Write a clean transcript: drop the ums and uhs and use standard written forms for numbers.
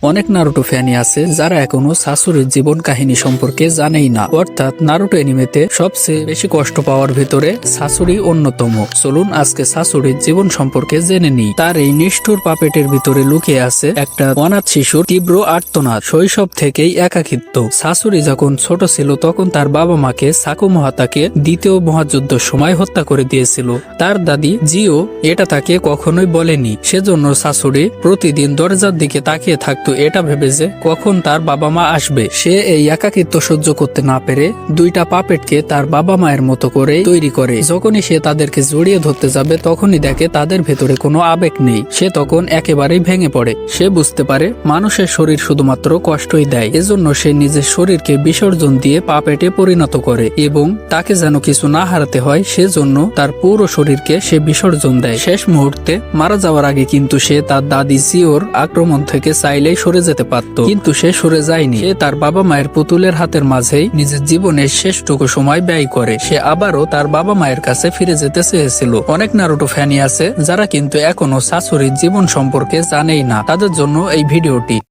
অনেক নারুটো ফ্যানই আছে যারা এখনো সাসুরির জীবন কাহিনী সম্পর্কে জানেই না। অর্থাৎ নারুটো অ্যানিমেতে সবচেয়ে বেশি কষ্ট পাওয়ার ভিতরে সাসুরি অন্যতম। চলুন আজকে সাসুরির জীবন সম্পর্কে জেনে নিই। তার এই নিষ্ঠুর পাপেটের ভিতরে লুকিয়ে আছে একটা অনাথ শিশুর তীব্র আর্তনাদ, শৈশব থেকেই একাকিত্ব। সাসুরি যখন ছোট ছিল তখন তার বাবা মাকে সাকুমোহাতাকে দ্বিতীয় মহাযুদ্ধের সময় হত্যা করে দিয়েছিল। তার দাদি জিও এটা তাকে কখনোই বলেনি। সেজন্য সাসুরি প্রতিদিন দরজার দিকে তাকিয়ে থাকতো, এটা ভেবে যে কখন তার বাবা মা আসবে। সে এই একাকিত্ব সহ্য করতে না পেরে দুইটা পাপেটকে তার বাবা মায়ের মতো করে তৈরি করে। যখনই সে তাদেরকে জড়িয়ে ধরতে যাবে তখনই দেখে তাদের ভেতরে কোনো আবেগ নেই। সে তখন একেবারেই ভেঙে পড়ে। সে বুঝতে পারে মানুষের শরীর শুধুমাত্র কষ্টই দেয়। এজন্য সে নিজের শরীরকে বিসর্জন দিয়ে পাপেটে পরিণত করে এবং তাকে যেন কিছু না হারাতে হয় সেজন্য তার পুরো শরীরকে সে বিসর্জন দেয়। শেষ মুহূর্তে মারা যাওয়ার আগে কিন্তু সে তার দাদি জিওর আক্রমণ থেকে চাইলেই সরে যেতে পারত, কিন্তু সে সরে যায়নি। সে তার বাবা মায়ের পুতুলের হাতের মাঝেই নিজের জীবনের শেষটুকু সময় ব্যয় করে। সে আবারও তার বাবা মায়ের কাছে ফিরে যেতে চেয়েছিল। অনেক নারুটো ফ্যানই আছে যারা কিন্তু এখনো সাসুরির জীবন সম্পর্কে জানেই না। তাদের জন্য এই ভিডিওটি।